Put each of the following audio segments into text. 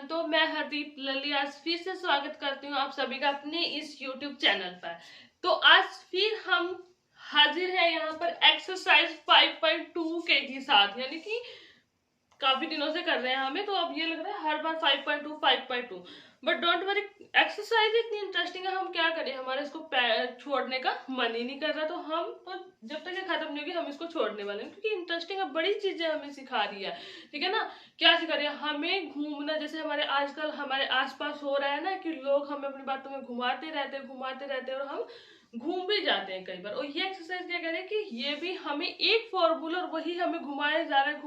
Everyone. तो मैं हरदीप लली आज फिर से स्वागत करती हूँ आप सभी का अपने इस यूट्यूब चैनल पर। तो आज फिर हम हाजिर हैं यहाँ पर एक्सरसाइज 5.2 के साथ, यानी कि काफी दिनों से कर रहे हैं हमें, तो अब ये लग रहा है हर बार 5.2 बट डोंट वरी, एक्सरसाइज इतनी इंटरेस्टिंग है, हम क्या करें, हमारे इसको छोड़ने का मन ही नहीं कर रहा। तो हम तो जब तक ये खत्म नहीं होगी हम इसको छोड़ने वाले हैं, क्योंकि इंटरेस्टिंग है, बड़ी चीजें हमें सिखा रही है। ठीक है ना, क्या सिखा रही है हमें? घूमना। जैसे हमारे आजकल हमारे आसपास हो रहा है ना कि लोग हमें अपनी बातों में घुमाते रहते और हम घूम भी जाते हैं कई बार। और ये एक्सरसाइज क्या करें कि ये भी हमें एक फॉर्मूला और वही हमें घुमाए जा रहे हैं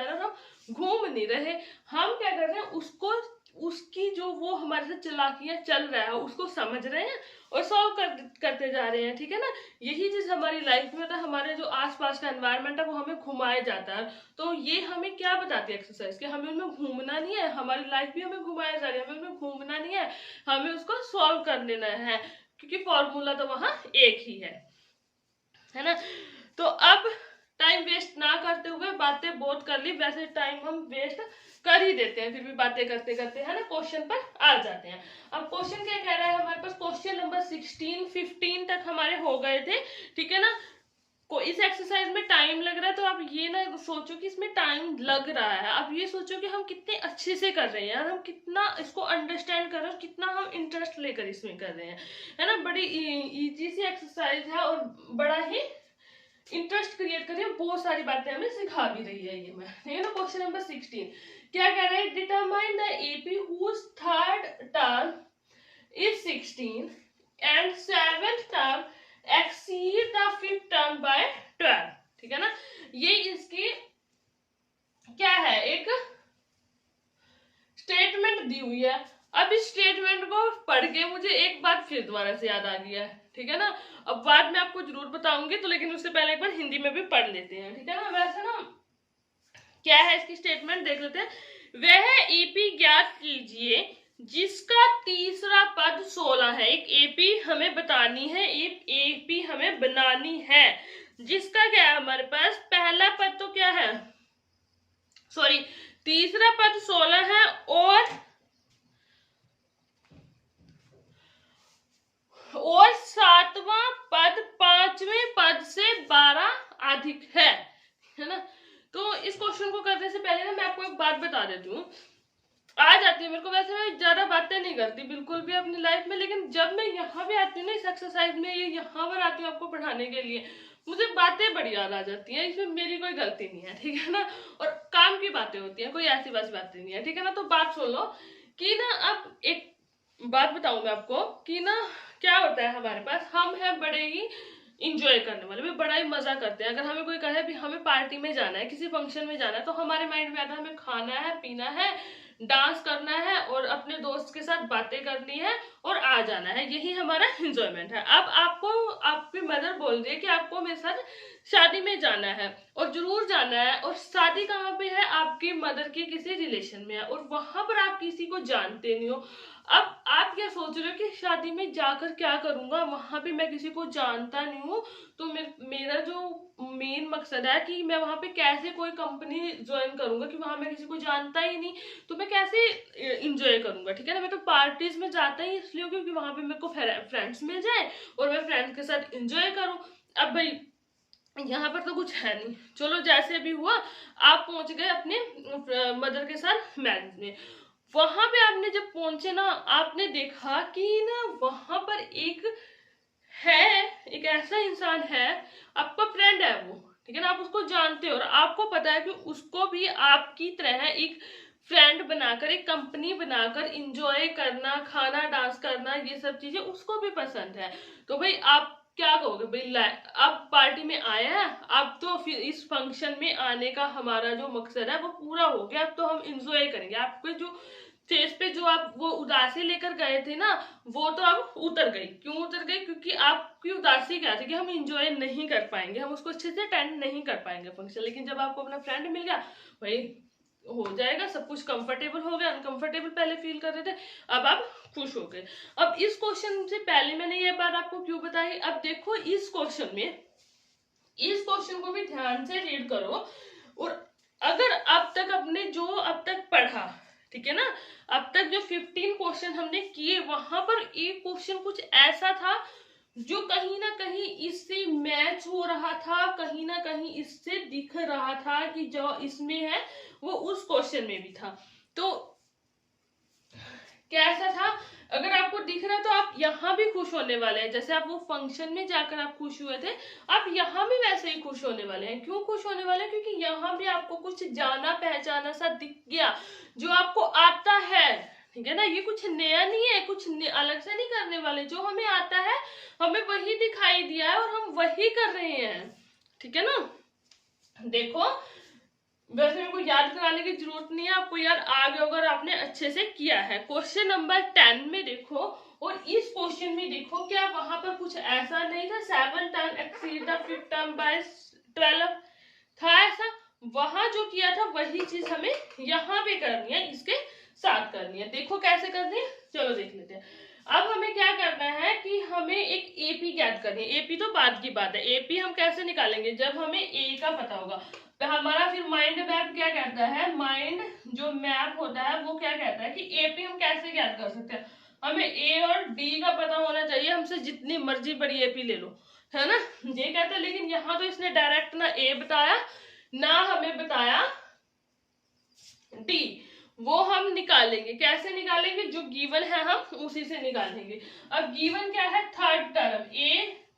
और हम घूम नहीं रहे। हम क्या कर रहे हैं, उसको उसकी जो वो हमारे साथ चालाकियां चल रहा है उसको समझ रहे हैं और सॉल्व करते जा रहे हैं। ठीक है ना, यही चीज हमारी लाइफ में होता है, हमारे जो आसपास का एनवायरनमेंट है वो हमें घुमाया जाता है। तो ये हमें क्या बताती है एक्सरसाइज, कि हमें उनमें घूमना नहीं है, हमारी लाइफ भी हमें घुमाया जा रही है, हमें उनमें घूमना नहीं है, हमें उसको सॉल्व कर लेना है, क्योंकि फॉर्मूला तो वहां एक ही है ना। तो अब टाइम वेस्ट ना करते हुए, बातें बहुत कर ली, वैसे टाइम हम वेस्ट कर ही देते हैं, फिर भी बातें करते करते है ना क्वेश्चन पर आ जाते हैं। अब क्वेश्चन क्या कह रहा है हमारे पास, क्वेश्चन नंबर 16 15 तक हमारे हो गए थे। ठीक है ना, को इस एक्सरसाइज में टाइम लग रहा है, तो आप ये ना सोचो कि इसमें टाइम लग रहा है, आप ये सोचो कि हम कितने अच्छे से कर रहे हैं, हम कितना इसको अंडरस्टैंड कर रहे हैं, कितना हम इंटरेस्ट लेकर इसमें कर रहे हैं, है ना। बड़ी इजी सी एक्सरसाइज है और बड़ा ही इंटरेस्ट क्रिएट कर रही है, बहुत सारी बातें हमें सिखा भी रही है ये। मैं ठीक है ना, क्वेश्चन नंबर 16 क्या कह रहा है, determine the AP whose third term is 16 and seventh term exceed the fifth term by 12। ठीक है ना, ये इसकी क्या है, एक स्टेटमेंट दी हुई है। अब इस स्टेटमेंट को पढ़ के मुझे एक बात फिर दोबारा से याद आ गया है। ठीक है ना, अब बाद में आपको जरूर बताऊंगी, तो लेकिन उससे पहले एक बार हिंदी में भी पढ़ लेते हैं। ठीक है ना, वैसे ना क्या है इसकी स्टेटमेंट देख लेते हैं। वह एपी ज्ञात कीजिए जिसका तीसरा पद 16 है। एक एपी हमें बतानी है, एक एपी हमें बनानी है, जिसका क्या है हमारे पास, पहला पद तो क्या है, सॉरी, तीसरा पद 16 है और सातवां पद पांचवें पद से 12 अधिक है ना। तो इस क्वेश्चन को करने से पहले ना मैं आपको एक बात बता देती हूँ, आ जाती है मेरे को, वैसे मैं ज्यादा बातें नहीं करती बिल्कुल भी अपनी लाइफ में, लेकिन जब मैं यहाँ भी आती हूँ ना इस एक्सरसाइज में, ये यहाँ पर आती हूँ आपको पढ़ाने के लिए, मुझे बातें बड़ी याद आ जाती हैं, इसमें मेरी कोई गलती नहीं है। ठीक है ना, और काम की बातें होती हैं, कोई ऐसी बस बातें नहीं है। ठीक है ना, तो बात सुन लो कि ना, अब एक बात बताऊं मैं आपको कि ना क्या होता है हमारे पास, हम हैं बड़े ही इंजॉय करने वाले, भी बड़ा ही मजा करते हैं। अगर हमें कोई कहे भी हमें पार्टी में जाना है, किसी फंक्शन में जाना है, तो हमारे माइंड में आता है हमें खाना है, पीना है, डांस करना है और अपने दोस्त के साथ बातें करनी है और आ जाना है, यही हमारा एंजॉयमेंट है। अब आपको आपकी मदर बोल रही है कि आपको मेरे साथ शादी में जाना है और जरूर जाना है, और शादी कहाँ पे है, आपकी मदर के किसी रिलेशन में है, और वहां पर आप किसी को जानते नहीं हो। अब आप क्या सोच रहे हो कि शादी में जाकर क्या करूंगा, वहां पे मैं किसी को जानता नहीं हूँ, तो मेरा जो मेन मकसद है कि मैं वहां पे कैसे कोई कंपनी ज्वाइन करूंगा, कि वहां मैं किसी को जानता ही नहीं, तो मैं कैसे इंजॉय करूंगा। ठीक है ना, मैं तो पार्टीज में जाता ही इसलिए क्योंकि वहां पे मेरे को फ्रेंड्स मिल जाए और मैं फ्रेंड्स के साथ इंजॉय करूं। अब भाई यहाँ पर तो कुछ है नहीं, चलो जैसे भी हुआ, आप पहुंच गए अपने मदर के साथ मैरिज में। वहां पे आपने जब पहुंचे ना, आपने देखा कि ना वहां पर एक ऐसा इंसान है, आपका फ्रेंड है वो। ठीक है ना, आप उसको जानते हो और आपको पता है कि उसको भी आपकी तरह एक फ्रेंड बनाकर, एक कंपनी बनाकर इंजॉय करना, खाना, डांस करना, ये सब चीजें उसको भी पसंद है। तो भाई आप क्या कहोगे, भाई अब पार्टी में आया है, अब तो फिर इस फंक्शन में आने का हमारा जो मकसद है वो पूरा हो गया, अब तो हम इंजॉय करेंगे। आपके जो फेस पे जो आप वो उदासी लेकर गए थे ना, वो तो अब उतर गई। क्यों उतर गई, क्योंकि आपकी उदासी क्या थी कि हम इंजॉय नहीं कर पाएंगे, हम उसको अच्छे से अटेंड नहीं कर पाएंगे फंक्शन। लेकिन जब आपको अपना फ्रेंड मिल गया, भाई हो जाएगा सब कुछ, कंफर्टेबल हो गया, अनकंफर्टेबल पहले फील कर रहे थे, अब आप खुश हो गए। अब इस क्वेश्चन से पहले मैंने ये बात आपको क्यों बताई, अब देखो इस क्वेश्चन में, इस क्वेश्चन को भी ध्यान से रीड करो, और अगर अब तक आपने जो अब तक पढ़ा, ठीक है ना। अब तक जो 15 क्वेश्चन हमने किए वहां पर एक क्वेश्चन कुछ ऐसा था जो कहीं ना कहीं इससे मैच हो रहा था, कहीं ना कहीं इससे दिख रहा था कि जो इसमें है वो उस क्वेश्चन में भी था। तो कैसा था, अगर आपको दिख रहा है तो आप यहाँ भी खुश होने वाले हैं, जैसे आप वो फंक्शन में जाकर आप खुश हुए थे, आप यहाँ भी वैसे ही खुश होने वाले हैं। क्यों खुश होने वाले हैं? क्योंकि यहाँ भी आपको कुछ जाना पहचाना सा दिख गया जो आपको आता है, ठीक है ना। ये कुछ नया नहीं है, कुछ अलग से नहीं करने वाले, जो हमें आता है हमें वही दिखाई दिया है और हम वही कर रहे हैं, ठीक है ना। देखो वैसे मेरे को याद कराने की जरूरत नहीं है, आपको याद आ गया अगर आपने अच्छे से किया है। क्वेश्चन नंबर 10 में देखो, और इस क्वेश्चन में देखो क्या वहां पर कुछ ऐसा नहीं था 7 term exceed the 5th term by 12 था, ऐसा वहां जो किया था वही चीज हमें यहाँ पे करनी है, इसके साथ करनी है। देखो कैसे करनी है, चलो देख लेते हैं। अब हमें क्या करना है कि हमें एक एपी ज्ञात करनी है। एपी तो बाद की बात है, एपी हम कैसे निकालेंगे जब हमें ए का पता होगा। तो हमारा फिर माइंड मैप क्या कहता है, माइंड जो मैप होता है वो क्या कहता है कि एपी हम कैसे ज्ञात कर सकते हैं। हमें ए और डी का पता होना चाहिए, हमसे जितनी मर्जी बड़ी एपी ले लो, है ना, ये कहता है। लेकिन यहाँ तो इसने डायरेक्ट ना ए बताया ना हमें बताया डी, वो हम निकालेंगे। कैसे निकालेंगे, जो गिवन है हम उसी से निकालेंगे। अब गिवन क्या है, 3rd टर्म ए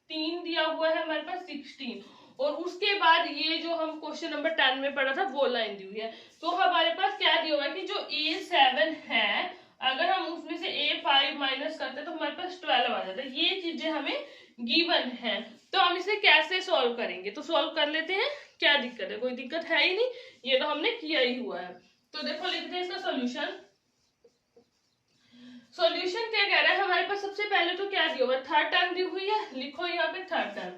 3 दिया हुआ है हमारे पास 16, और उसके बाद ये जो हम क्वेश्चन नंबर 10 में पढ़ा था वो लाइन दी हुई है। तो हमारे पास क्या दिया हुआ है कि जो A7 है, अगर हम उसमें से A5 माइनस करते हैं तो हमारे पास 12 आ जाता है। ये चीजें हमें गिवन है, तो हम इसे कैसे सॉल्व करेंगे, तो सॉल्व कर लेते हैं। क्या दिक्कत है, कोई दिक्कत है ही नहीं, ये तो हमने किया ही हुआ है। तो देखो लिखते हैं इसका सॉल्यूशन। सॉल्यूशन क्या कह रहा है, हमारे पास सबसे पहले तो क्या दिया हुआ है, 3rd टर्म दी हुई है, लिखो यहाँ पे 3rd टर्म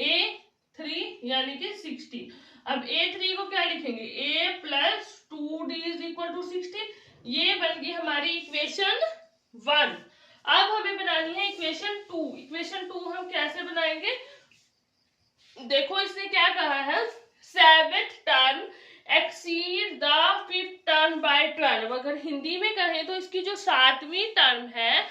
A3 यानी कि 16। अब A3 को क्या लिखेंगे, A plus 2D is equal to 16, ये बन गई हमारी इक्वेशन 1। अब हमें बनानी है इक्वेशन 2। इक्वेशन 2 हम कैसे बनाएंगे, देखो इसने क्या कहा है, 7th term exceed the 5th term by 12। अगर हिंदी में कहें तो इसकी जो 7वीं टर्म है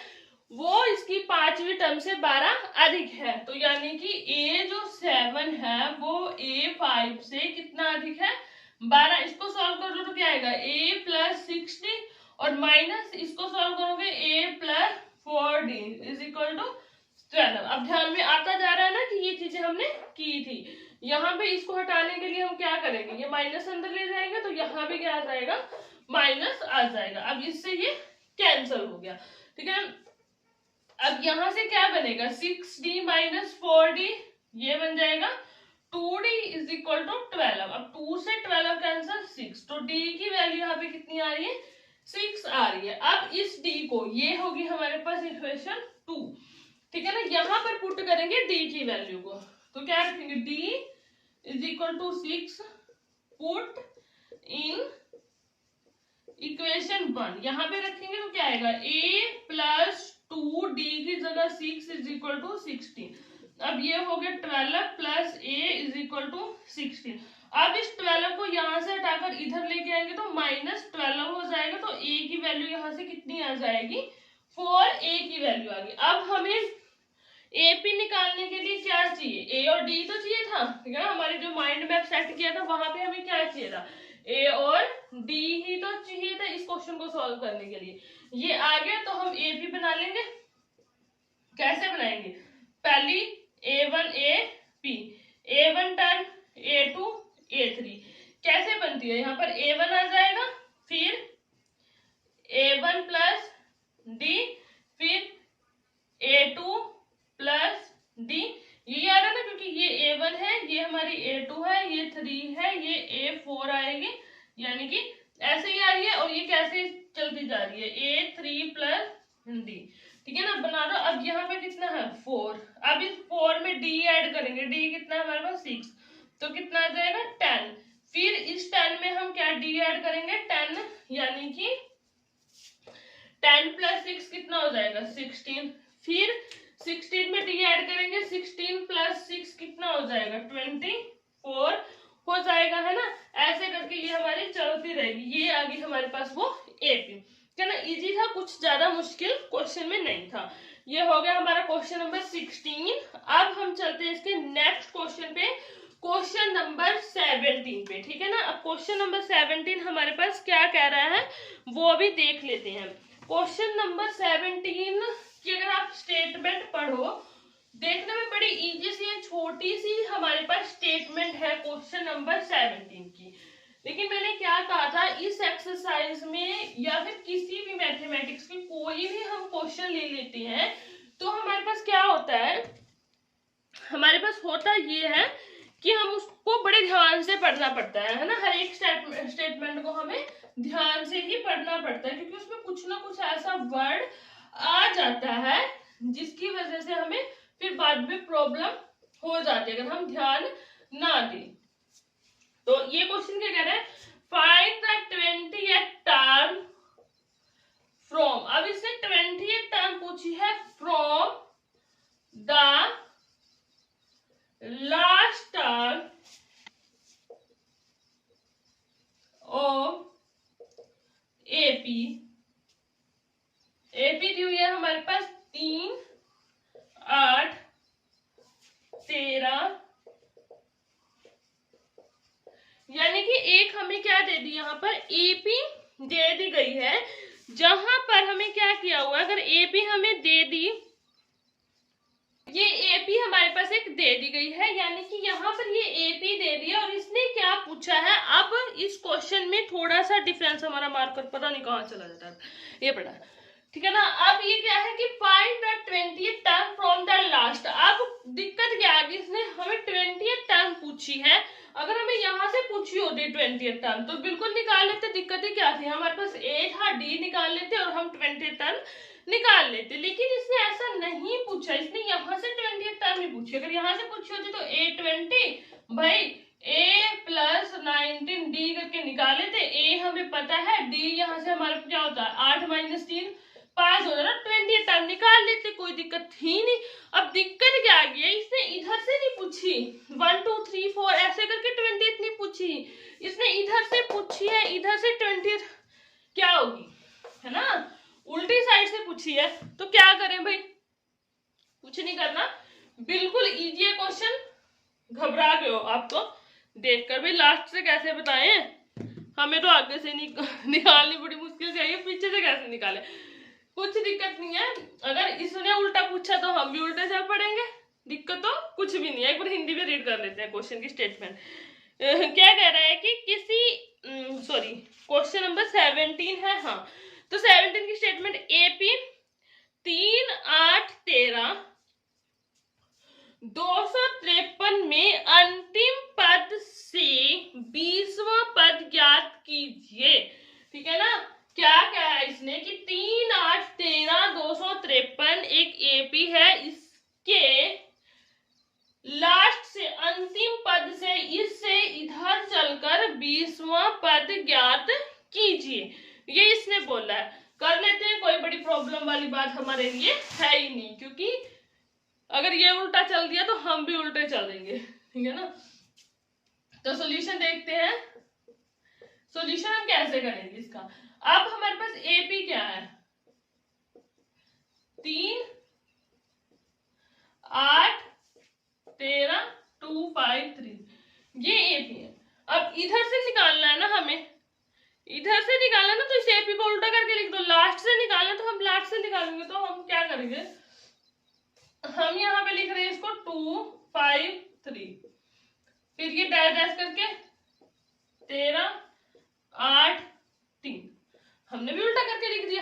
वो इसकी 5वीं टर्म से 12 अधिक है। तो यानी कि ए जो 7 है वो A5 से कितना अधिक है, 12। इसको सॉल्व कर लो तो क्या आएगा, A प्लस 60 और माइनस इसको सॉल्व करोगे A plus 4D is equal to 12। अब ध्यान में आता जा रहा है ना कि ये चीजें हमने की थी। यहाँ पे इसको हटाने के लिए हम क्या करेंगे, ये माइनस अंदर ले जाएंगे तो यहाँ पे क्या आ जाएगा, माइनस आ जाएगा। अब इससे ये कैंसिल हो गया, ठीक है। अब यहाँ से क्या बनेगा, 6D माइनस 4D, ये बन जाएगा 2D इज इक्वल टू 12। अब 2 से 12 कैंसिल 6, तो D की वैल्यू यहाँ पे कितनी आ रही है, 6 आ रही है। अब इस D को, ये होगी हमारे पास इक्वेशन 2, ठीक है ना। यहाँ पर पुट करेंगे D की वैल्यू को, तो क्या रखेंगे, D is equal to 6 put in equation 1। यहाँ पे रखेंगे तो क्या आएगा, A प्लस 2D की जगह 6 इज इक्वल टू 16। अब ये हो गया 12 plus A is equal to 16। अब इस 12 को यहाँ से हटाकर इधर लेके आएंगे तो माइनस 12 हो जाएगा, तो A की वैल्यू यहाँ से कितनी आ जाएगी, 4A की वैल्यू आ गई। अब हमें एपी निकालने के लिए क्या चाहिए, ए और डी तो चाहिए था, ठीक है। हमारे जो माइंड मैप सेट किया था वहां पे हमें क्या चाहिए था, ए और डी ही तो चाहिए था इस क्वेश्चन को सॉल्व करने के लिए। ये आ गया तो हम एपी बना लेंगे। कैसे बनाएंगे, पहली A1 AP, A1 term A2 A3 कैसे बनती है, यहाँ पर A1 आ जाएगा, फिर A1 प्लस D, फिर A2 प्लस D, ये आ रहा है ना, क्योंकि ये A1 है, ये हमारी A2 है, ये 3 है, ये A4 आएगी, यानी कि ऐसे ही आ रही है। और ये कैसे चलती जा रही है, A3 प्लस D, ठीक है ना, बना दो। अब यहाँ पे कितना है, 4। अब इस 4 में D ऐड करेंगे, D कितना है हमारे पास 6, तो कितना आ जाएगा 10। फिर इस 10 में हम क्या D ऐड करेंगे 10, यानी कि 10 प्लस 6 कितना हो जाएगा 16। फिर 16 में D ऐड करेंगे, 16 प्लस 6 कितना हो जाएगा 24 हो जाएगा, है ना। ऐसे करके ये हमारी चलती रहेगी। ये आ गई हमारे पास वो AP। क्या ना, इजी था, कुछ ज्यादा मुश्किल क्वेश्चन में नहीं था। ये हो गया हमारा क्वेश्चन नंबर 16। अब हम चलते हैं इसके नेक्स्ट क्वेश्चन पे, क्वेश्चन नंबर 17 पे, ठीक है ना। अब क्वेश्चन नंबर 17 हमारे पास क्या कह रहा है वो भी देख लेते हैं। क्वेश्चन नंबर 17 की अगर आप स्टेटमेंट पढ़ो, देखने में बड़ी इजी सी है, छोटी सी हमारे पास स्टेटमेंट है क्वेश्चन नंबर 17 की। लेकिन मैंने क्या कहा था, इस एक्सरसाइज में या फिर किसी भी मैथमेटिक्स की कोई भी हम क्वेश्चन ले लेते हैं तो हमारे पास क्या होता है, हमारे पास होता ये है कि हम उसको बड़े ध्यान से पढ़ना पड़ता है ना। हर एक स्टेटमेंट को हमें ध्यान से ही पढ़ना पड़ता है, क्योंकि उसमें कुछ ना कुछ ऐसा वर्ड आ जाता है जिसकी वजह से हमें फिर बाद में प्रॉब्लम हो जाती है अगर हम ध्यान ना दें। तो ये क्वेश्चन क्या कह रहा है, find the 20th term from. अब इसने 20th टर्म पूछी है from the last term of AP. AP दी हुई है हमारे पास 3, 8, 13, यानी कि एक हमें क्या दे दी, यहाँ पर एपी दे दी गई है। जहां पर हमें क्या किया हुआ, अगर एपी हमें दे दी, ये एपी हमारे पास एक दे दी गई है, यानी कि यहाँ पर ये एपी दे दी है और इसने क्या पूछा है। अब इस क्वेश्चन में थोड़ा सा डिफरेंस, हमारा मार्कर पता नहीं कहाँ चला जाता है, ये पढ़ा, ठीक है ना। अब ये क्या है कि find the 20th term from the last. अब दिक्कत क्या है, इसने हमें 20th टर्म पूछी है। अगर हमें यहाँ से पूछी होती 20th टर्म तो बिल्कुल निकाल लेते, दिक्कतें क्या थी, हमारे पास ए था, डी निकाल लेते और हम 20th टर्म निकाल लेते। लेकिन इसने ऐसा नहीं पूछा, इसने यहाँ से 20th टर्म नहीं पूछी। अगर यहाँ से पूछी होती तो A20 भाई A प्लस 19 डी करके निकाल लेते। ए हमें पता है, डी यहाँ से हमारे क्या होता है 8 माइनस 3 5 हो जाता, 20th टर्म निकाल लेते, कोई दिक्कत थी नहीं। अब दिक्कत क्या आ गई है, इसने इधर से नहीं पूछी 1 2 3 4 ऐसे करके 20th नहीं पूछी, इसने इधर से पूछी है, इधर से 20th क्या होगी, है ना, उल्टी साइड से पूछी है। तो क्या करें भाई, कुछ नहीं करना, बिल्कुल इजी है क्वेश्चन, घबरा गए हो आप तो देखकर भाई, लास्ट से कैसे बताएं, हमें तो आगे से निकालनी बड़ी मुश्किल से आई है, पीछे से कैसे निकाले, कुछ दिक्कत नहीं है। अगर इसने उल्टा पूछा तो हम भी उल्टे चल पड़ेंगे, दिक्कत तो कुछ भी नहीं है। एक बार हिंदी में रीड कर लेते हैं क्वेश्चन की स्टेटमेंट। क्या कह रहा है कि किसी सॉरी क्वेश्चन नंबर 17 है, हाँ, तो 17 की स्टेटमेंट एपी 3, 8, 13 253 में अंतिम पद से 20वां पद ज्ञात कीजिए, ठीक है ना। क्या क्या है इसने कि 3, 8, 13 253 एक एपी है, इसके लास्ट से अंतिम पद से इससे इधर चलकर 20वां पद ज्ञात कीजिए, ये इसने बोला है। कर लेते हैं, कोई बड़ी प्रॉब्लम वाली बात हमारे लिए है ही नहीं, क्योंकि अगर ये उल्टा चल दिया तो हम भी उल्टे चल देंगे, ठीक है ना। तो सॉल्यूशन देखते हैं, सॉल्यूशन हम कैसे करेंगे इसका। अब हमारे पास एपी क्या है, 3, 8, 13 2 5 3, ये एपी है। अब इधर से निकालना है ना हमें, इधर से निकालना ना, तो इस एपी को उल्टा करके लिख दो। लास्ट से निकालना तो हम लास्ट से निकालेंगे, तो हम क्या करेंगे, हम यहाँ पे लिख रहे हैं इसको 2 5 3, फिर ये डैश डैश करके 13 8 3, हमने भी उल्टा करके लिख दिया,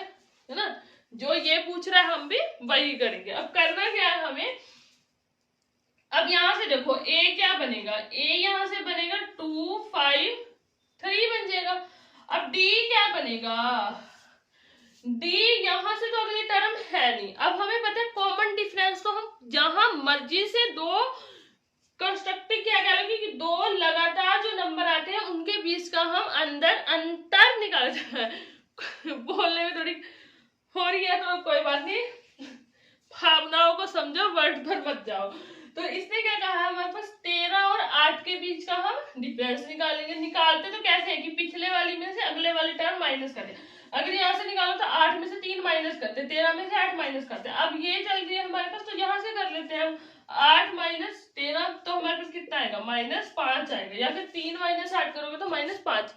है ना। जो ये पूछ रहा है हम भी वही करेंगे। अब करना क्या है हमें, अब यहां से देखो ए क्या बनेगा, ए यहां से बनेगा 2 5 3 बन जाएगा। अब डी क्या बनेगा, डी यहां से तो अगली टर्म है नहीं। अब हमें पता है कॉमन डिफरेंस तो हम जहां मर्जी से दो कंस्ट्रक्टिव क्या करेंगे कि दो लगातार जो नंबर आते हैं उनके बीच का हम अंदर अंतर निकालते हैं। बोलने में थोड़ी हो रही है तो कोई बात नहीं, भावनाओं को समझो, वर्ड पर मत जाओ। तो इसने क्या कहा, हमारे पास 13 और 8 के बीच का हम डिफरेंस निकालेंगे। निकालते तो कैसे है कि पिछले वाली में से अगले वाली टर्म माइनस कर दिया। अगर यहाँ से निकालो तो 8 में से 3 माइनस करते, 13 में से 8 माइनस करते। अब ये चल रही है हमारे पास, तो यहाँ से कर लेते हैं हम 8 माइनस 13, तो हमारे पास कितना आएगा, -5 आएगा, या फिर 3 माइनस 8 करोगे तो -5।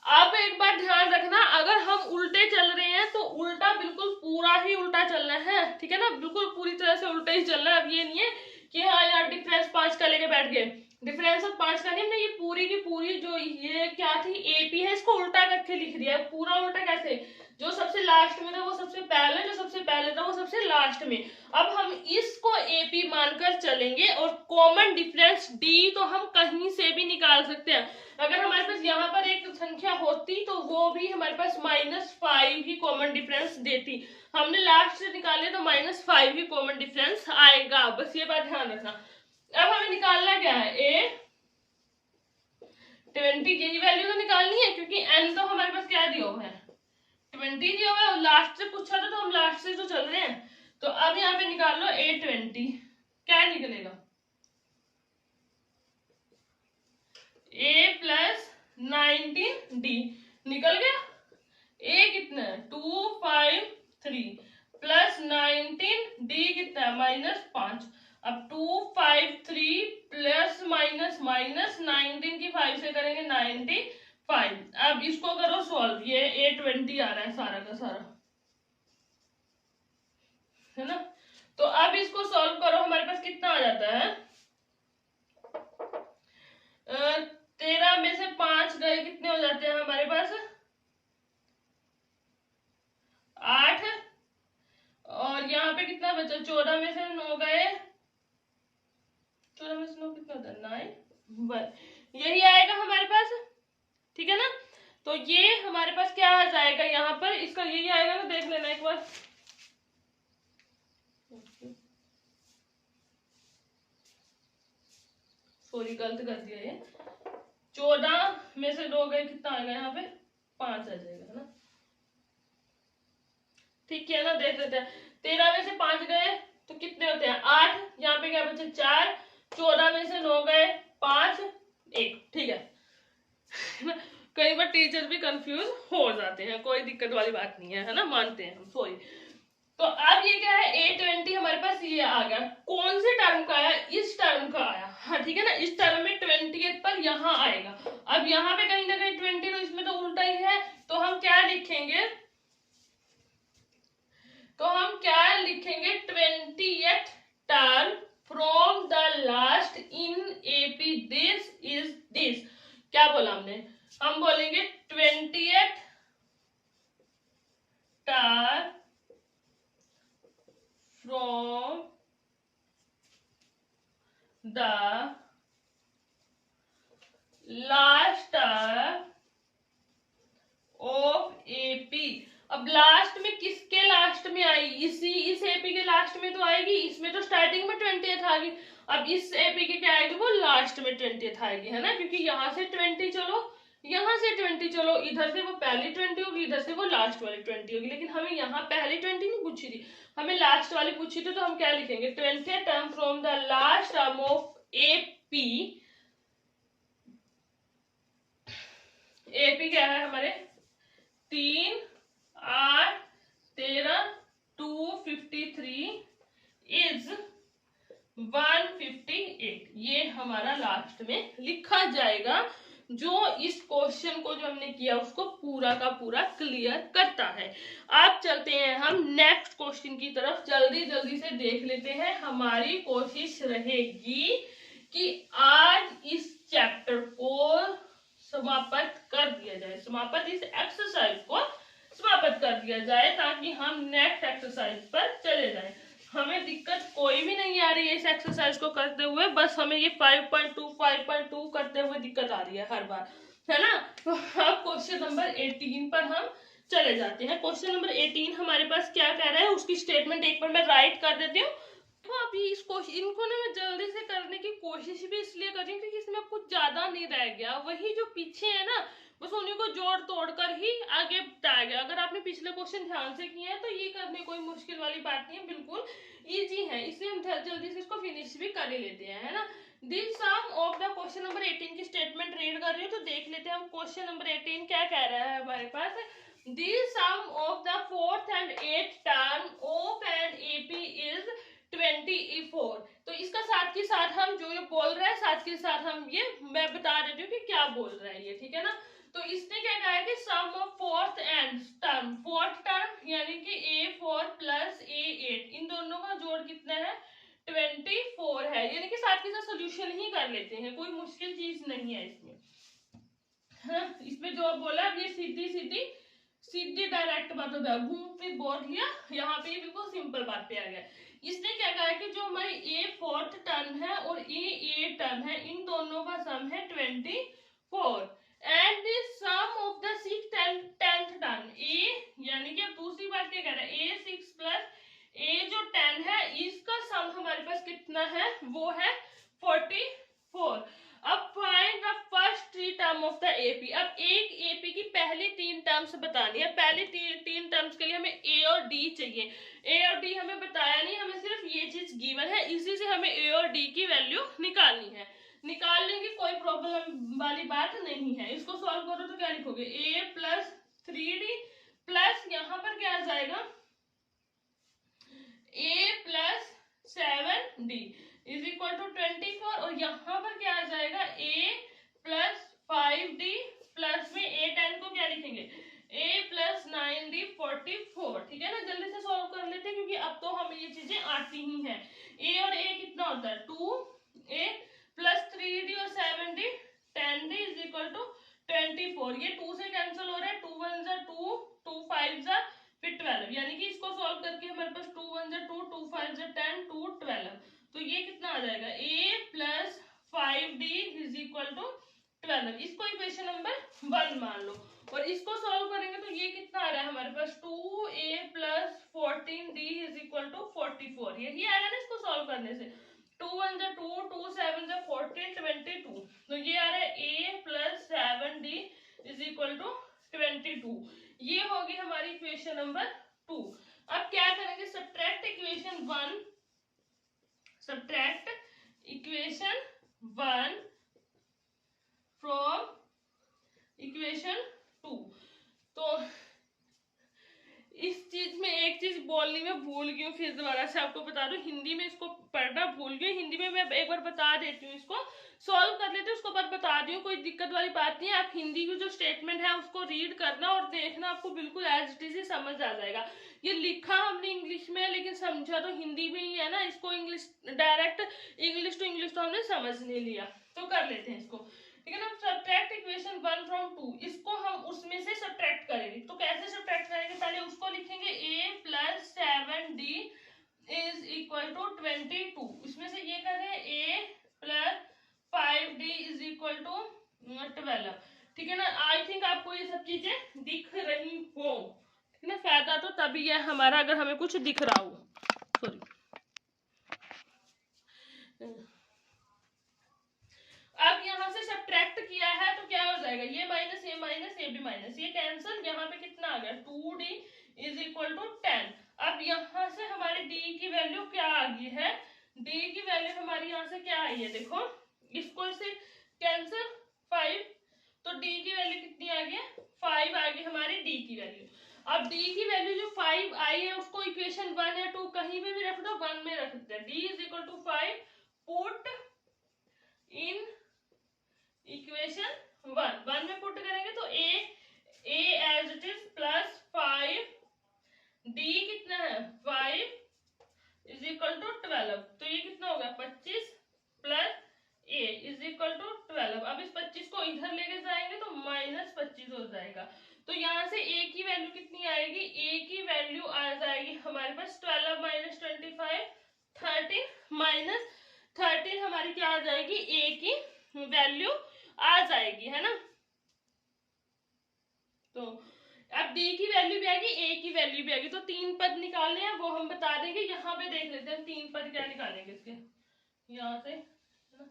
अब एक बार ध्यान रखना, अगर हम उल्टे चल रहे हैं तो उल्टा बिल्कुल पूरा ही उल्टा चलना है, ठीक है ना, बिल्कुल पूरी तरह से उल्टा ही चलना है। अब ये नहीं है कि हाँ यार डिफरेंस 5 का लेके बैठ गए, डिफरेंस अब 5 का नहीं, हमने ये पूरी की पूरी जो ये क्या थी एपी है, इसको उल्टा करके लिख दिया है। पूरा उल्टा कैसे, जो सबसे लास्ट में था वो सबसे पहले, जो सबसे पहले था वो सबसे लास्ट में। अब हम इसको एपी मानकर चलेंगे, और कॉमन डिफरेंस डी तो हम कहीं से भी निकाल सकते हैं। अगर हमारे पास यहाँ पर एक संख्या होती तो वो भी हमारे पास -5 ही कॉमन डिफरेंस देती, हमने लास्ट से निकाले तो -5 ही कॉमन डिफरेंस आएगा, बस ये बात ध्यान रखना। अब हमें निकालना क्या है, ए 20, यही वैल्यू तो निकालनी है, क्योंकि एन तो हमारे पास क्या दिया हुआ है, 20 दिया हुआ है, और लास्ट से पूछा था तो हम लास्ट से तो चल रहे हैं। तो अब यहाँ पे निकाल लो A20, क्या निकलेगा, A + 19D निकल गया। A कितना है 253 + 19D कितना है -5। अब 253 प्लस माइनस माइनस 19 की 5 से करेंगे 95। अब इसको करो सॉल्व, ये A20 आ रहा है सारा का सारा, है ना। तो अब इसको सॉल्व करो, हमारे पास कितना आ जाता है, 13 में से 5 गए, कितने हो जाते हैं हमारे पास 8, और यहाँ पे कितना बचा, 14 में से 9 गए, 14 में से 9 कितना होता है 9, 1, यही आएगा हमारे पास, ठीक है ना। तो ये हमारे पास क्या आ जाएगा, यहाँ पर इसका यही आएगा ना, देख लेना एक बार, सॉरी गलत कर दिया ये, 14 में से 2 गए, कितना आएगा यहाँ पे 5 आ जाएगा, है ना, ठीक है ना। देख लेते हैं, 13 में से 5 गए तो कितने होते हैं 8, यहाँ पे क्या बचे 4, 14 में से 9 गए 5, 1, ठीक है। कई बार टीचर भी कंफ्यूज हो जाते हैं, कोई दिक्कत वाली बात नहीं है, है ना, मानते हैं हम, सॉरी। तो अब ये क्या है, A20 हमारे पास ये आ गया, कौन से टर्म का आया, इस टर्म का आया, हाँ ठीक है ना, इस टर्म में 20th पर यहाँ आएगा। अब यहाँ पे कहीं ना कहीं 20, तो इसमें तो उल्टा ही है, तो हम क्या लिखेंगे, तो हम क्या लिखेंगे 20th term from the last in AP, this is this, क्या बोला हमने, हम बोलेंगे 20th term from the last term of AP. अब लास्ट में किसके लास्ट में आई, इस एपी के लास्ट में तो आएगी, इसमें तो स्टार्टिंग में 20th आ गई, अब इस एपी के क्या आएगी, वो लास्ट में 20th आएगी, है ना, क्योंकि यहाँ से 20 चलो, यहाँ से 20 चलो, इधर से वो पहली 20 होगी, इधर से वो लास्ट वाली 20 होगी, लेकिन हमें यहाँ पहली 20 नहीं पूछी थी, हमें लास्ट वाली पूछी थी, तो हम क्या लिखेंगे 20th term from the last term of AP. AP क्या है हमारे 3, 8, 13, 253 इज 158, ये हमारा लास्ट में लिखा जाएगा, जो इस क्वेश्चन को जो हमने किया उसको पूरा का पूरा क्लियर करता है। अब चलते हैं हम नेक्स्ट क्वेश्चन की तरफ, जल्दी जल्दी से देख लेते हैं। हमारी कोशिश रहेगी कि आज इस चैप्टर को समाप्त कर दिया जाए, समाप्त इस एक्सरसाइज को समाप्त कर दिया जाए, ताकि हम नेक्स्ट एक्सरसाइज पर चले जाएं। हमें दिक्कत कोई भी नहीं आ रही है इस एक्सरसाइज को करते हुए, बस हमें ये 5.2 करते हुए दिक्कत आ रही है हर बार, है ना। तो अब क्वेश्चन नंबर 18 पर हम चले जाते हैं। क्वेश्चन नंबर 18 हमारे पास क्या कह रहा है, उसकी स्टेटमेंट एक बार मैं राइट कर देती हूँ। तो अभी इस क्वेश्चन इनको ना मैं जल्दी से करने की कोशिश भी इसलिए कर रही हूँ क्योंकि इसमें कुछ ज्यादा नहीं रह गया, वही जो पीछे है ना बस उन्हीं को जोड़ तोड़ कर ही आगे बताया गया। अगर आपने पिछले क्वेश्चन ध्यान से किए हैं तो ये करने कोई मुश्किल वाली बात नहीं है, बिल्कुल इजी है, इसलिए हम जल्दी से इसको फिनिश भी कर ही लेते हैं, है ना। This sum of the question number 18 की स्टेटमेंट रीड कर रही हूँ, तो देख लेते हैं हम क्वेश्चन नंबर 18 क्या कह रहा है हमारे पास। The sum of the fourth and eighth term of an AP is 24। तो इसका साथ के साथ हम जो ये बोल रहा है, साथ के साथ हम ये मैं बता देती हूँ कि क्या बोल रहा है ये, ठीक है ना। तो इसने क्या कहा है कि sum of fourth and term, fourth term यानी कि A4 प्लस A8, इन दोनों का जोड़ कितना है 24 है, यानी कि साथ के साथ सोल्यूशन ही कर लेते हैं, कोई मुश्किल चीज नहीं है इसमें। हाँ, इसमें जो बोला ये सीधी सीधी सीधी डायरेक्ट बात होता है, घूम फिर बोल लिया, यहाँ पे बिल्कुल सिंपल बात पे आ गया। इसने क्या कहा है कि जो हमारी ए फोर्थ टर्म है और ए टर्म है, इन दोनों का सम है 24 and the sum of the sixth and tenth term A, यानी कि अब दूसरी बात क्या कह रहा है, A6 प्लस ए जो 10 है इसका सम हमारे पास कितना है, वो है 44। अब find the first three term of the AP. अब एक एपी की पहली तीन टर्म्स बतानी है, पहले तीन टर्म्स के लिए हमें ए और डी चाहिए। ए और डी हमें बताया नहीं, हमें सिर्फ ये चीज गिवन है, इसी से हमें ए और डी की वैल्यू निकालनी है। निकाल लेंगे, कोई प्रॉब्लम वाली बात नहीं है। इसको सॉल्व करो तो क्या लिखोगे, ए प्लस 3D प्लस यहाँ पर क्या आ जाएगा A plus 7D is equal to 24, और यहाँ पर क्या आ जाएगा a प्लस 5D प्लस में A10 को क्या लिखेंगे a प्लस 9D 44, ठीक है ना। जल्दी से सॉल्व कर लेते हैं क्योंकि अब तो हमें ये चीजें आती ही हैं। a और a कितना होता है 2a प्लस 3D और 7D 10D is equal to 24। ये 2 से कैंसिल हो रहा है, 2 1 जा 2, 2 5 जा फिर 12, यानी कि इसको सॉल्व करके हमारे पास 2 1 जा 2, 2 5 जा 10, 2 12, तो ये कितना आ जाएगा a plus 5D is equal to 12। इसको इक्वेशन नंबर 1 मान लो, और इसको सॉल्व करेंगे तो ये कितना आ रहा है हमारे पास 2a plus 14D is equal to 44, यही आएगा ना इसको सॉल्व करने से। 2 1 जा 2, 2 7 जा 14, 22, तो ये आ रहा है a plus 7D is equal to 22। ये होगी हमारी इक्वेशन नंबर 2। अब क्या करेंगे, subtract equation 1, subtract equation 1 from equation 2। तो इस चीज में एक चीज बोलनी में भूल गई हूँ, फिर दोबारा से आपको बता दूं, हिंदी में इसको पढ़ना भूल गई, हिंदी में मैं एक बार बता देती हूँ, इसको सॉल्व कर लेते हैं, उसको बाद बता दी हूँ, कोई दिक्कत वाली बात नहीं है। आप हिंदी की जो स्टेटमेंट है उसको रीड करना और देखना, आपको बिल्कुल एज इट इज समझ आ जाएगा। ये लिखा हमने इंग्लिश में लेकिन समझा तो हिंदी में ही है ना, इसको इंग्लिश डायरेक्ट इंग्लिश तो हमने समझ नहीं लिया, तो कर लेते हैं इसको, ठीक है ना। सब्ट्रैक्ट इक्वेशन 1 फ्रॉम 2, इसको हम उसमें से सब्ट्रैक्ट करेंगे। तो कैसे सब्ट्रैक्ट करेंगे, पहले उसको लिखेंगे a plus 7D is equal to 22, इसमें से ये कर रहे हैं a plus 5D is equal to 12, ठीक है ना। आई थिंक आपको ये सब चीजें दिख रही हो, ठीक है ना। फायदा तो तभी है हमारा अगर हमें कुछ दिख रहा हो, सॉरी। अब यहाँ से सब्ट्रैक्ट किया है तो क्या हो जाएगा, ये माइनस ए बी माइनस, ये कैंसिल, यहाँ पे कितना आ गया 2D इज इक्वल टू 10। अब यहाँ से हमारी D की वैल्यू क्या आ गई है, D की वैल्यू हमारी यहाँ से क्या आई है, देखो इसको से कैंसिल 5, तो D की वैल्यू कितनी आ गई 5 आ गई हमारी D की वैल्यू। अब D की वैल्यू जो 5 आई है उसको इक्वेशन 1 या 2 कहीं पे भी रख दो, 1 में रख देते हैं। D is equal to 5 put in equation 1 में पुट करेंगे तो a as it is plus 5D कितना है 5 इज इक्वल टू 12, तो ये कितना होगा 25 plus a is equal to 12। अब इस 25 को इधर लेके जाएंगे तो माइनस 25 हो जाएगा, तो यहाँ से a की वैल्यू कितनी आएगी, a की वैल्यू आ जाएगी हमारे पास 12 माइनस 25 13 माइनस 13 हमारी क्या आ जाएगी a की वैल्यू आ जाएगी, है ना। तो अब D की वैल्यू भी आएगी, A की वैल्यू भी आएगी, तो 3 पद निकालने हैं वो हम बता देंगे। यहाँ पे देख लेते हैं 3 पद क्या निकालेंगे इसके, यहाँ से है ना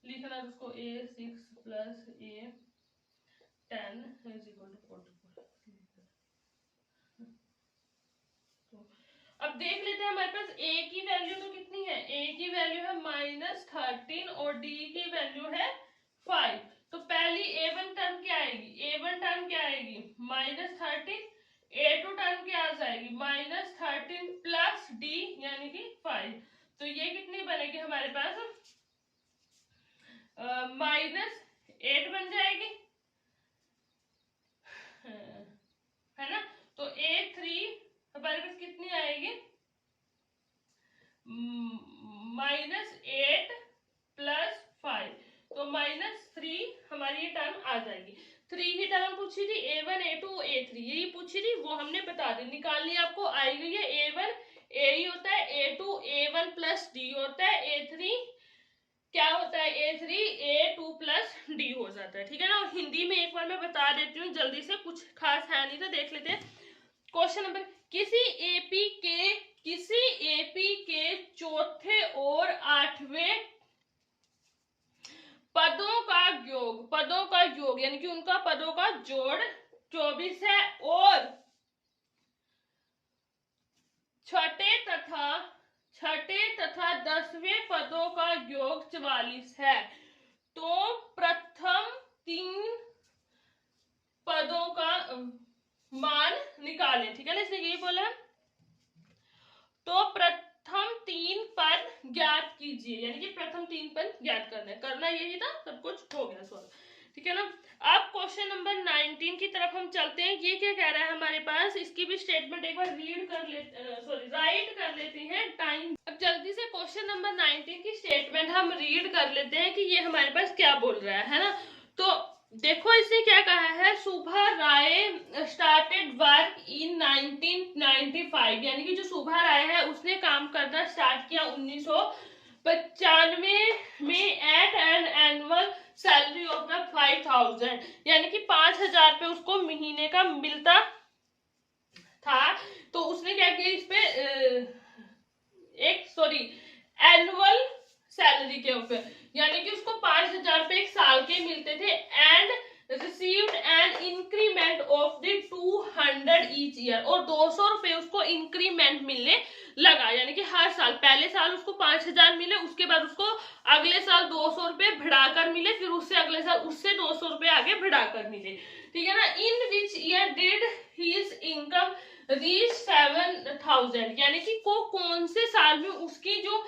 लिखना है उसको A6 plus A10 is equal to 44। तो अब देख लेते हैं हमारे पास A की वैल्यू तो कितनी है, A की वैल्यू है -13 और D की वैल्यू है 5। तो पहली A1 टर्म क्या आएगी, A1 टर्म क्या आएगी -13 A2 टर्म क्या आ जाएगी -13 प्लस D यानी कि 5। तो ये कितनी बनेगी हमारे पास -8 बन जाएगी, है ना। तो A3 हमारे पास कितनी आएगी -8 प्लस 5, तो -3 हमारी ये टर्म आ जाएगी। 3 ही टर्म पूछी थी, A1 A2 A3 यही पूछी थी, वो हमने बता दी, निकालनी आपको आई गई है। A1 A ही होता है, A2 A1 प्लस D होता है, A3 क्या होता है A3 A2 प्लस D हो जाता है, ठीक है ना। और हिंदी में एक बार मैं बता देती हूँ जल्दी से, कुछ खास है नहीं तो देख लेते हैं। क्वेश्चन नंबर, किसी एपी के चौथे और 8वें पदों का योग यानी कि उनका पदों का जोड़ 24 है, और छठे तथा 10वें पदों का योग 44 है। तो प्रथम 3 पदों का मान निकालें, ठीक है ना, इसने यही बोला। तो प्रथम 3 पद ज्ञात कीजिए, यानी कि प्रथम 3 पद ज्ञात करना यही था, सब कुछ हो गया सॉल्व, ठीक है ना। अब क्वेश्चन नंबर 19 की तरफ हम चलते हैं। ये क्या कह रहा है हमारे पास, इसकी भी स्टेटमेंट एक बार राइट कर लेते हैं टाइम। अब जल्दी से क्वेश्चन नंबर 19 की स्टेटमेंट हम रीड कर लेते हैं कि ये हमारे पास क्या बोल रहा है ना। तो देखो इसने क्या कहा है, सुभा राय स्टार्टेड वर्क इन 1995, यानी कि जो सुभा राय है उसने काम करना स्टार्ट किया 1995 में at an annual salary of the 5000, यानी कि 5000 पे उसको महीने का मिलता था। तो उसने क्या किया इस पे एनुअल सैलरी के ऊपर, यानी कि उसको 5000 रुपए एक साल के मिलते थे, and received an increment of the 200 each year, और 200 रुपए उसको इंक्रीमेंट मिलने लगा, यानी कि हर साल, पहले साल उसको 5000 मिले, उसके बाद उसको अगले साल 200 रुपए बढ़ाकर मिले, फिर उससे अगले साल उससे 200 रुपए आगे बढ़ाकर मिले, ठीक है ना। In which year did his income reach 7000, यानी कि कौन से साल में उसकी जो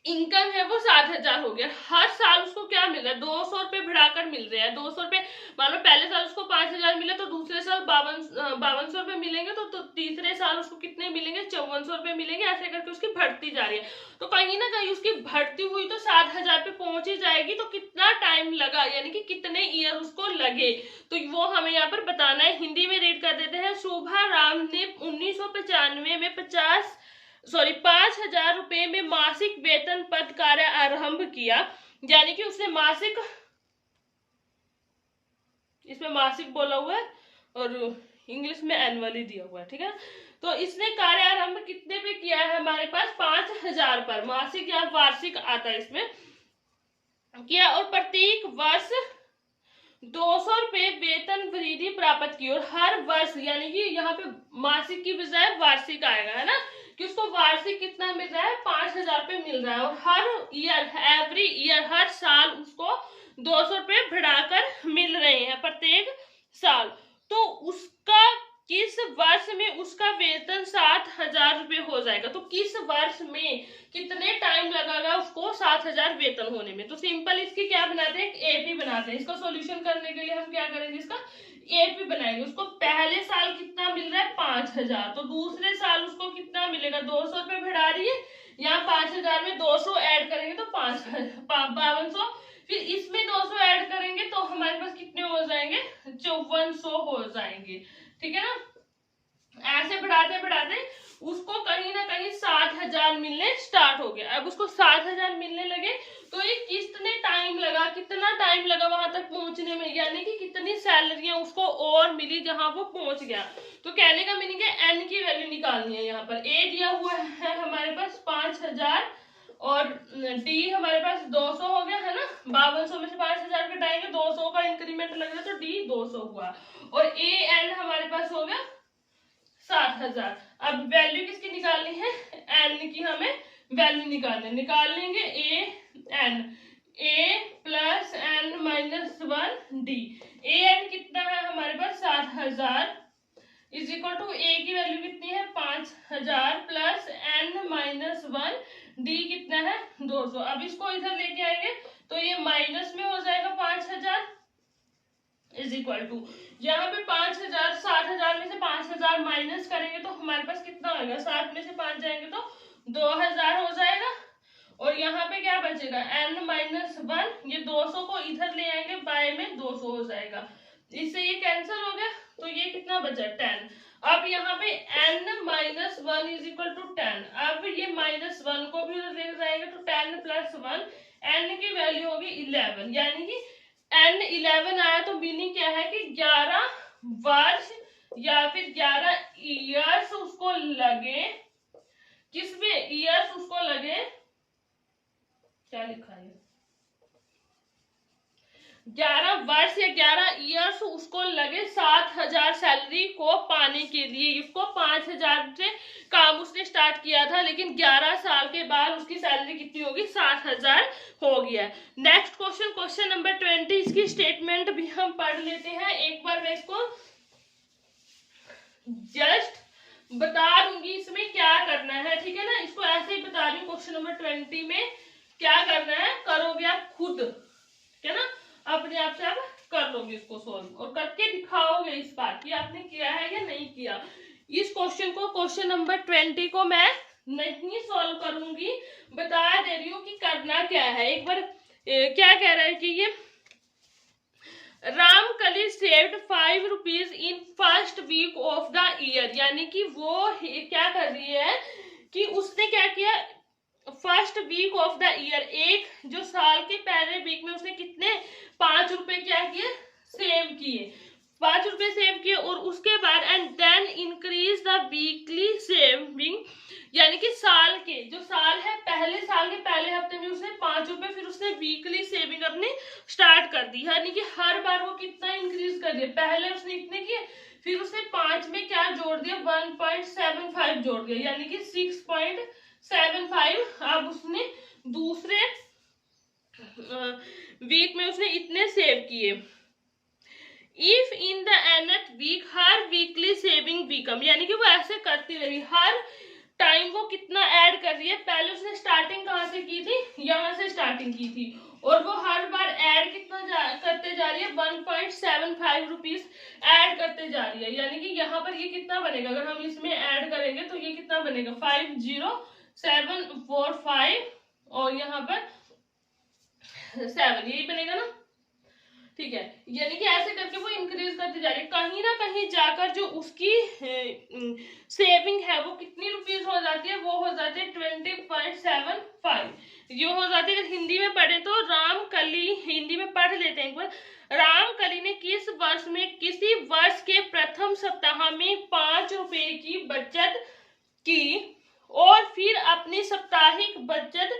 इनकम है वो 7000 हो गया। हर साल उसको क्या मिल रहा है, 200 रुपए बढ़ाकर मिल रहे हैं। 200 रुपए मान लो पहले साल उसको 5000 मिले, तो दूसरे साल 5200 रुपए मिलेंगे, तो तीसरे साल उसको कितने मिलेंगे, 5400 रुपए मिलेंगे, ऐसे करके उसकी बढ़ती जा रही है। तो कहीं ना कहीं उसकी बढ़ती हुई तो 7000 पे पहुंच ही जाएगी, तो कितना टाइम लगा, यानी कि कितने ईयर उसको लगे, तो वो हमें यहाँ पर बताना है। हिंदी में रीड कर देते हैं। शोभा राम ने 1995 में 5000 रुपए में मासिक वेतन पद कार्य आरंभ किया, यानी कि उसने मासिक, इसमें मासिक बोला हुआ है और इंग्लिश में एनुअली दिया हुआ है, ठीक है। तो इसने कार्य आरंभ कितने पे किया है, हमारे पास 5000 पर, मासिक या वार्षिक आता है इसमें, किया, और प्रत्येक वर्ष 200 रुपए वेतन वृद्धि प्राप्त की, और हर वर्ष, यानी कि यहाँ पे मासिक की बजाय वार्षिक आएगा, है ना, कि उसको वार्षिक कितना मिल रहा है, 5000 रुपए मिल रहा है, और हर ईयर, एवरी ईयर, हर साल उसको 200 रुपए बढ़ाकर मिल रहे हैं प्रत्येक साल। तो उसका किस वर्ष में उसका वेतन 7000 रुपए हो जाएगा, तो किस वर्ष में कितने टाइम लगेगा उसको 7000 वेतन होने में। तो सिंपल इसकी क्या बनाते हैं, एपी बनाते हैं। इसका सॉल्यूशन करने के लिए हम क्या करेंगे, इसका एपी बनाएंगे। उसको पहले साल कितना मिल रहा है, 5000, तो दूसरे साल उसको कितना मिलेगा, 200 रुपए बढ़ा रही है, यहाँ 5000 में 200 ऐड करेंगे तो 5200, फिर इसमें 200 ऐड करेंगे तो हमारे पास कितने हो जाएंगे, 5400 हो जाएंगे, ठीक है ना। ऐसे बढ़ाते बढ़ाते उसको कहीं ना कहीं 7000 मिलने स्टार्ट हो गया। अब उसको 7000 मिलने लगे, तो ये कितने टाइम लगा, कितना टाइम लगा वहां तक पहुंचने में, यानी कि कितनी सैलरियां उसको और मिली जहां वो पहुंच गया। तो कहने का मीनिंग है एन की वैल्यू निकालनी है। यहाँ पर ए दिया हुआ है हमारे पास 5000, और डी हमारे पास 200 हो गया, है ना। 5200 में से 5000 घटाएंगे, 200 का इंक्रीमेंट लग रहा है, तो डी 200 हुआ, और ए एन हमारे पास हो गया 7000। अब वैल्यू किसकी निकालनी है, एन की हमें वैल्यू निकाल लेंगे A N, A plus N minus 1 D. A N कितना है हमारे पास 7000, इज इक्वल टू ए की वैल्यू कितनी है 5000 प्लस n माइनस 1, डी कितना है 200। अब इसको इधर लेके आएंगे तो ये माइनस में हो जाएगा 5000 इज इक्वल टू, यहाँ पे 5000, 6000 में से 5000 माइनस करेंगे तो हमारे पास कितना होगा, 7 में से 5 जाएंगे तो 2000 हो जाएगा। और यहाँ पे क्या बचेगा n माइनस 1, ये 200 को इधर ले आएंगे बाय में 200 हो जाएगा, इससे ये कैंसिल हो गया तो ये कितना बचा 10। अब यहाँ पे n minus 1 is equal to 10, अब ये माइनस 1 को भी उधर ले जाएंगे तो 10 प्लस 1, n की वैल्यू होगी 11, यानी कि n 11 आया तो मीनिंग क्या है कि 11 वर्ष या फिर 11 ईयर्स उसको लगे, किसमें ईयर्स उसको लगे, क्या लिखा है 11 वर्ष या 11 ईयर्स उसको लगे 7000 सैलरी को पाने के लिए। इसको 5000 से काम उसने स्टार्ट किया था, लेकिन 11 साल के बाद उसकी सैलरी कितनी होगी 7000 हो गया। नेक्स्ट क्वेश्चन, क्वेश्चन नंबर 20, इसकी स्टेटमेंट भी हम पढ़ लेते हैं। एक बार मैं इसको जस्ट बता दूंगी इसमें क्या करना है, ठीक है ना, इसको ऐसे ही बता रही हूँ। क्वेश्चन नंबर 20 में क्या करना है करोगे आप खुद, ठीक है ना, अपने आप से आप कर लोगे इसको सोल्व और करके दिखाओगे इस बार कि आपने किया है या नहीं किया। इस क्वेश्चन को, क्वेश्चन नंबर 20 को मैं नहीं सॉल्व करूंगी, बता दे रही हूँ कि करना क्या है। एक बार क्या कह रहा है कि ये Ramkali saved 5 rupees in first week of the year, यानी कि वो क्या कर रही है कि उसने क्या किया first week of the year, एक जो साल के पहले वीक में उसने कितने 5 रुपए क्या किए सेव किए, 5 रुपए सेव किए और उसके बाद and then increase the weekly saving, यानी कि साल के जो साल है पहले साल के पहले हफ्ते में उसने 5 रुपए, फिर उसने वीकली सेविंग अपनी स्टार्ट कर दी, यानी कि हर बार वो कितना इंक्रीज कर दिया, पहले उसने इतने किए फिर उसने 5 में क्या जोड़ दिया 1.75 जोड़ दिया, यानी कि 6.75। अब उसने दूसरे वीक में उसने इतने सेव किए। If in the nth week हर वीकली सेविंग बिकम, यानी कि वो ऐसे करती रही, हर टाइम वो कितना ऐड कर रही है, पहले उसने स्टार्टिंग कहाँ से की थी, यहाँ से स्टार्टिंग की थी, और वो हर बार ऐड कितना करते जा रही है 1.75 रुपीज ऐड करते जा रही है, यानी कि यहाँ पर ये कितना बनेगा, अगर हम इसमें ऐड करेंगे तो ये कितना बनेगा 50745 और यहाँ पर 7, यही बनेगा ना, ठीक है। यानी कि ऐसे करके वो इंक्रीज करती जा रही है, कहीं ना कहीं जाकर जो उसकी सेविंग है वो कितनी रुपीज हो जाती है, वो हो जाती है 20.75, ये हो जाती है। अगर हिंदी में पढ़े तो रामकली, हिंदी में पढ़ लेते हैं एक बार, रामकली ने किस वर्ष में किसी वर्ष के प्रथम सप्ताह में 5 रुपए की बचत की और फिर अपनी साप्ताहिक बचत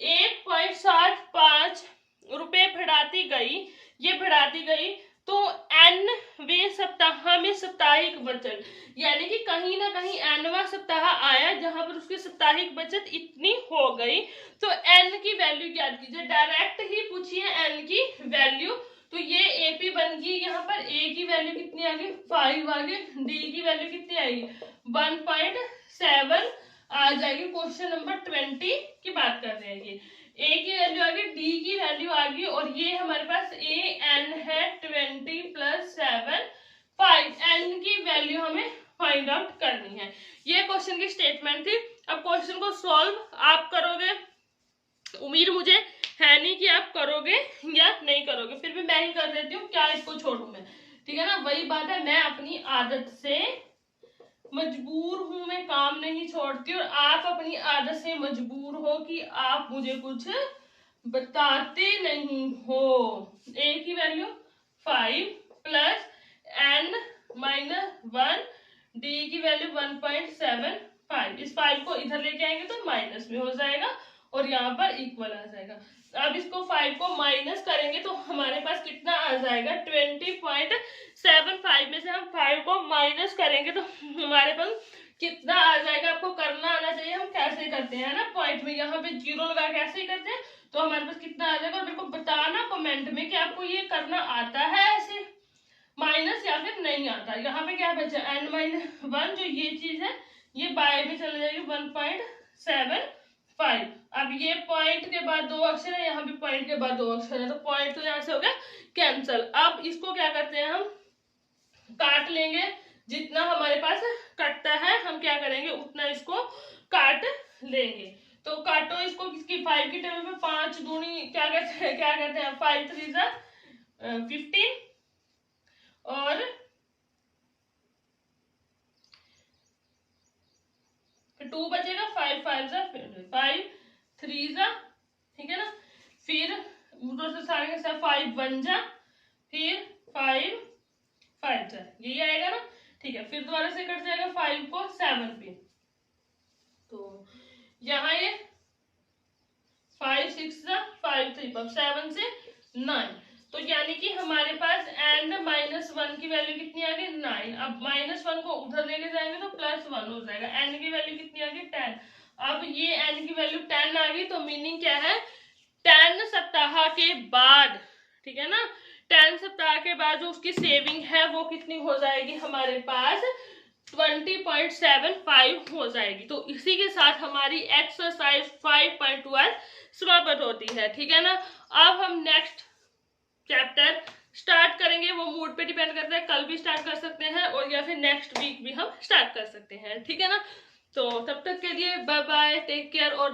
1.75 रुपए बढ़ाती गई, ये बढ़ाती गई तो nवें सप्ताह में साप्ताहिक बचत, यानी कि कहीं ना कहीं nवां सप्ताह आया जहां पर उसकी साप्ताहिक बचत इतनी हो गई, तो n की वैल्यू ज्ञात कीजिए, डायरेक्ट ही पूछिए n की वैल्यू। तो ये एपी बन गई, यहाँ पर a की वैल्यू कितनी आ गई 5 आ गई, d की वैल्यू कितनी आएगी 1.7 आ जाएगी। क्वेश्चन नंबर 20 की बात कर रहे हैं, ये a की वैल्यू आ गई, d की वैल्यू आ गई और ये हमारे पास a n है 20 प्लस 7 5, n की वैल्यू हमें फाइंड आउट करनी है। ये क्वेश्चन की स्टेटमेंट थी। अब क्वेश्चन को सॉल्व आप करोगे, उम्मीद मुझे है नहीं कि आप करोगे या नहीं करोगे, फिर भी मैं ही कर देती हूँ, क्या इसको छोड़ू मैं, ठीक है ना, वही बात है, मैं अपनी आदत से मजबूर हूं, मैं काम नहीं छोड़ती, और आप अपनी आदत से मजबूर हो कि आप मुझे कुछ बताते नहीं हो। a की value 5 plus n minus 1, d की वैल्यू 1.75, इस 5 को इधर लेके आएंगे तो माइनस में हो जाएगा और यहाँ पर इक्वल आ जाएगा। अब इसको 5 को माइनस करेंगे तो हमारे पास कितना आ जाएगा 20.75 में से हम 5 को माइनस करेंगे तो हमारे पास कितना आ जाएगा, आपको करना आना चाहिए। हम कैसे करते हैं ना, पॉइंट में यहाँ पे 0 लगा के ऐसे ही करते हैं, तो हमारे पास कितना आ जाएगा, और मेरे को बताना कमेंट में कि आपको ये करना आता है ऐसे। माइनस या फिर नहीं आता। यहाँ पे क्या बचा, n-1 जो ये चीज है ये बाय में चले जाएगी 1.75। अब ये पॉइंट के बाद दो अक्षर है, यहाँ भी पॉइंट के बाद दो अक्षर है, तो पॉइंट तो यहाँ से हो गया कैंसल। अब इसको क्या करते हैं, हम काट लेंगे, जितना हमारे पास कटता है हम क्या करेंगे उतना इसको काट लेंगे। तो काटो इसको, किसकी 5 की टेबल पे 5 दूनी क्या कहते हैं 5 3 जा 15 और 2 बचेगा, 5 5 जा 5 3 जा, ठीक है ना, फिर ऊपर से सारे के साथ 5 1 जा, फिर 5 5 जा, यही आएगा ना, ठीक है। फिर दोबारा से कट जाएगा 5 को 7 पे, तो यहाँ ये 5 6 जा 5 3 7 से 9, तो यानी कि हमारे पास n-1 की वैल्यू कितनी आ गई 9। अब -1 को उधर लेके जाएंगे तो +1 हो जाएगा। n की वैल्यू कितनी आ गई 10। अब ये n की वैल्यू 10 आ गई, तो मीनिंग क्या है 10 सप्ताह के बाद, ठीक है ना, 10 सप्ताह के बाद जो उसकी सेविंग है वो कितनी हो जाएगी हमारे पास 20.75 हो जाएगी। तो इसी के साथ हमारी एक्सरसाइज 5.12 समाप्त होती है, ठीक है ना। अब हम नेक्स्ट चैप्टर स्टार्ट करेंगे, वो मूड पे डिपेंड करता है, कल भी स्टार्ट कर सकते हैं और या फिर नेक्स्ट वीक भी हम स्टार्ट कर सकते हैं, ठीक है ना। तो तब तक के लिए बाय बाय, टेक केयर और